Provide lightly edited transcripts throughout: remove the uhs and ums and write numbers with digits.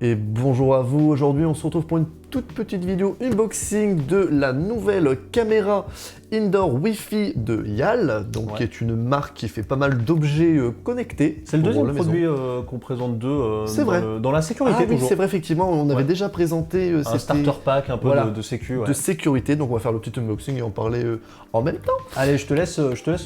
Et bonjour à vous, aujourd'hui on se retrouve pour une toute petite vidéo unboxing de la nouvelle caméra Indoor Wi-Fi de YAL, donc qui est une marque qui fait pas mal d'objets connectés. C'est le deuxième produit qu'on présente dans la sécurité. Ah oui, c'est vrai, effectivement, on avait déjà présenté un starter pack un peu de sécu. De sécurité, donc on va faire le petit unboxing et en parler en même temps. Allez, je te laisse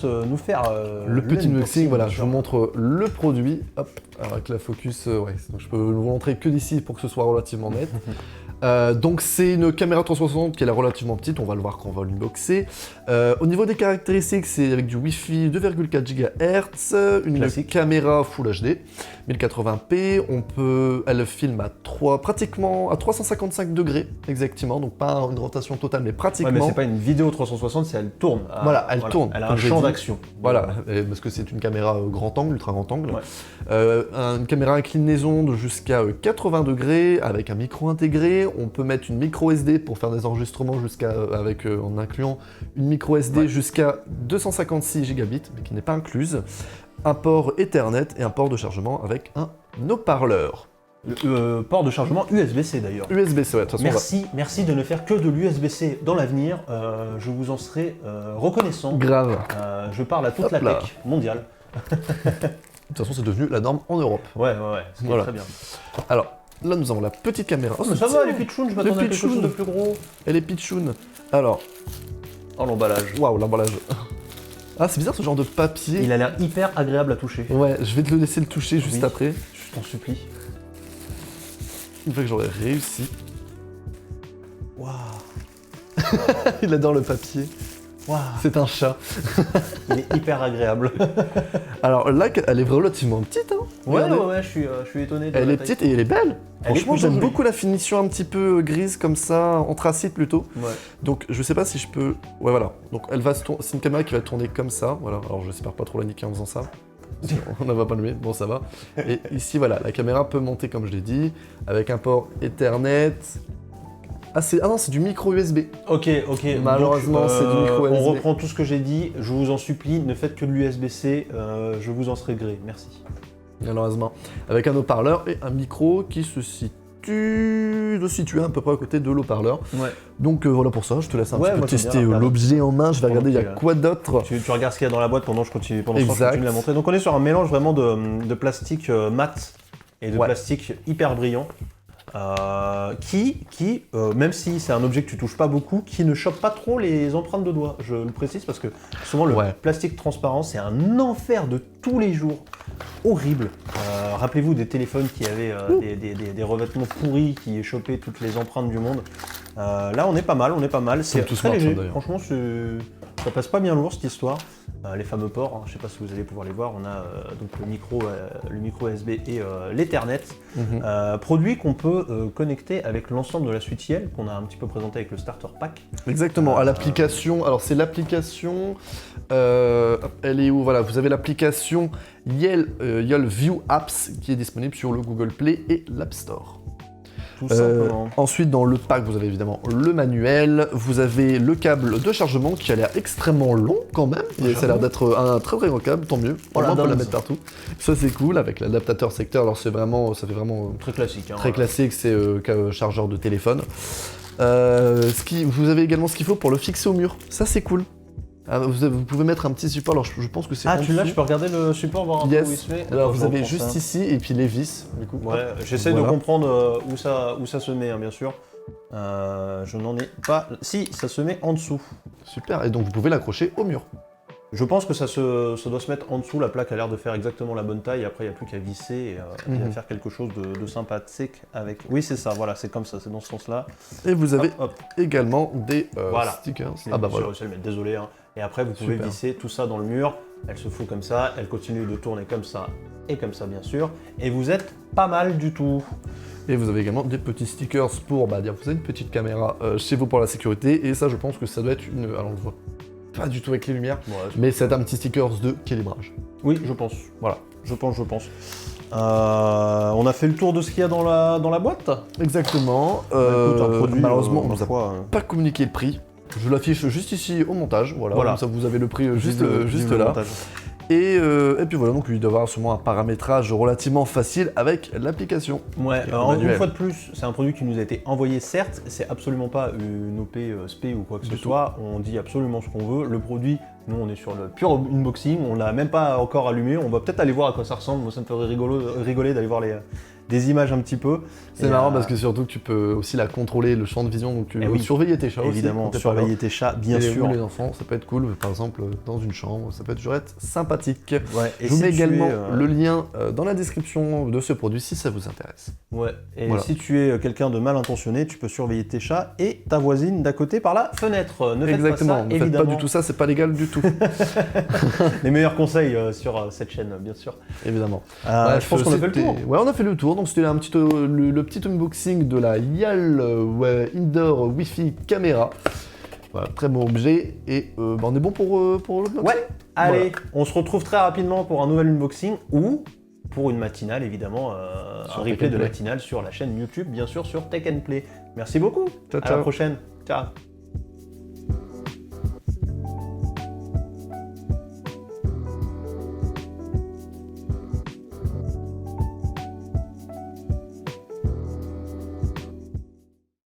nous faire le petit unboxing. Voilà, je vous montre le produit. Hop, alors avec la focus, donc je peux vous montrer que d'ici pour que ce soit relativement net. Donc c'est une caméra 360 qui est relativement petite, on va le voir quand on va l'unboxer. Au niveau des caractéristiques, c'est avec du Wi-Fi 2,4 GHz, une caméra Full HD, 1080p, elle filme pratiquement à 355 degrés exactement, donc pas une rotation totale mais pratiquement. Ouais, mais c'est pas une vidéo 360, c'est elle tourne. Elle tourne. Elle a un champ d'action. Voilà, parce que c'est une caméra grand angle, ultra grand angle. Une caméra inclinaison de jusqu'à 80 degrés avec un micro intégré. On peut mettre une micro SD pour faire des enregistrements en incluant une micro SD jusqu'à 256 gigabits, mais qui n'est pas incluse. Un port Ethernet et un port de chargement avec un haut-parleur. Port de chargement USB-C d'ailleurs. USB-C, ouais, de toute façon. Merci de ne faire que de l'USB-C dans l'avenir. Je vous en serai reconnaissant. Grave. Je parle à toute la tech mondiale. De toute façon, c'est devenu la norme en Europe. Ouais, ce qui est très bien. Alors, là, nous avons la petite caméra. Oh, mais ça va, elle est pitchoun, je m'attendais à quelque chose de plus gros. Elle est pitchoun. Alors... Oh, l'emballage. Waouh, l'emballage. Ah, c'est bizarre ce genre de papier. Il a l'air hyper agréable à toucher. Ouais, je vais te le laisser le toucher juste après. Je t'en supplie. Une fois que j'aurai réussi. Waouh. Il adore le papier. Wow. C'est un chat. Il est hyper agréable. Alors là, elle est relativement petite. Hein. Ouais, je suis étonné. Elle est petite et elle est belle. Franchement, j'aime beaucoup la finition un petit peu grise comme ça, anthracite plutôt. Ouais. Donc je sais pas si je peux... Ouais, voilà. Donc c'est une caméra qui va tourner comme ça. Voilà. Alors j'espère pas trop la niquer en faisant ça. On ne va pas allumer, bon ça va. Et ici voilà, la caméra peut monter comme je l'ai dit, avec un port Ethernet. Ah non, c'est du micro USB. Ok. Malheureusement, c'est du micro USB. On reprend tout ce que j'ai dit, je vous en supplie, ne faites que de l'USB-C, je vous en serai gré, merci. Malheureusement. Avec un haut-parleur et un micro qui doit se situer à peu près à côté de l'haut-parleur. Ouais. Donc voilà pour ça, je te laisse un petit peu tester l'objet en main, je vais regarder il y a quoi d'autre. Tu regardes ce qu'il y a dans la boîte pendant que je continue de la montrer. Donc on est sur un mélange vraiment de plastique mat et de plastique hyper brillant. Même si c'est un objet que tu touches pas beaucoup, qui ne chope pas trop les empreintes de doigts. Je le précise parce que souvent le plastique transparent, c'est un enfer de tous les jours. Horrible. Rappelez-vous des téléphones qui avaient des revêtements pourris qui chopaient toutes les empreintes du monde. Là, on est pas mal. C'est très léger. Franchement, ça passe pas bien lourd cette histoire. Les fameux ports, je sais pas si vous allez pouvoir les voir, on a donc le micro USB et l'Ethernet. Produit qu'on peut connecter avec l'ensemble de la suite YAL qu'on a un petit peu présenté avec le starter pack. Exactement, à l'application, alors c'est l'application, elle est où? Voilà, vous avez l'application YAL View Apps qui est disponible sur le Google Play et l'App Store. Tout simplement. Ensuite, dans le pack, vous avez évidemment le manuel, vous avez le câble de chargement qui a l'air extrêmement long quand même. Ça a l'air d'être un très très gros câble, tant mieux. On peut la mettre partout. Ça c'est cool avec l'adaptateur secteur. Alors ça fait vraiment très classique. Très classique, c'est chargeur de téléphone. Vous avez également ce qu'il faut pour le fixer au mur. Ça c'est cool. Vous pouvez mettre un petit support, alors je pense que c'est tu l'as, je peux regarder le support, voir un peu où il se met. Alors vous avez juste ici, et puis les vis, du coup. Ouais, j'essaie de comprendre où ça se met, hein, bien sûr. Je n'en ai pas... Si, ça se met en dessous. Super, et donc vous pouvez l'accrocher au mur. Je pense que ça doit se mettre en dessous, la plaque a l'air de faire exactement la bonne taille, après il n'y a plus qu'à visser et à faire quelque chose de sympathique avec... Oui c'est ça, voilà, c'est comme ça, c'est dans ce sens-là. Et vous avez également des stickers. Désolé, hein. Et après vous pouvez visser tout ça dans le mur, elle se fout comme ça, elle continue de tourner comme ça, et comme ça bien sûr, et vous êtes pas mal du tout. Et vous avez également des petits stickers pour dire que vous avez une petite caméra chez vous pour la sécurité, et ça je pense que ça doit être une... Alors on le voit pas du tout avec les lumières, mais c'est un petit stickers de calibrage. Oui, je pense. Voilà, je pense. On a fait le tour de ce qu'il y a dans la boîte. Exactement. Écoute, un produit, malheureusement, on nous a pas communiqué le prix. Je l'affiche juste ici au montage, voilà. Comme ça vous avez le prix juste là. Et puis voilà, donc il doit avoir sûrement un paramétrage relativement facile avec l'application. Ouais, une fois de plus, c'est un produit qui nous a été envoyé, certes, c'est absolument pas une OP spé ou quoi que ce soit, on dit absolument ce qu'on veut. Le produit, nous on est sur le pur unboxing, on l'a même pas encore allumé, on va peut-être aller voir à quoi ça ressemble, moi ça me ferait rigoler d'aller voir des images un petit peu. C'est marrant parce que surtout tu peux aussi la contrôler, le champ de vision, donc tu peux surveiller tes chats évidemment, aussi. Surveiller tes chats, bien sûr. Les enfants, ça peut être cool, par exemple dans une chambre, ça peut toujours être sympathique. Ouais, je vous mets également le lien dans la description de ce produit si ça vous intéresse. Ouais, et si tu es quelqu'un de mal intentionné, tu peux surveiller tes chats et ta voisine d'à côté par la fenêtre. Ne faites pas ça, ne faites pas du tout ça, c'est pas légal du tout. Les meilleurs conseils sur cette chaîne, bien sûr. Évidemment. Je pense qu'on a fait le tour. Ouais, on a fait le tour. Donc c'était un petit, le petit unboxing de la YAL Indoor Wi-Fi Caméra. Voilà, très bon objet. Et on est bon pour l'unboxing. Ouais, allez, on se retrouve très rapidement pour un nouvel unboxing ou pour une matinale, évidemment, un replay de matinale sur la chaîne YouTube, bien sûr, sur Tech & Play. Merci beaucoup. Ciao, à la prochaine. Ciao.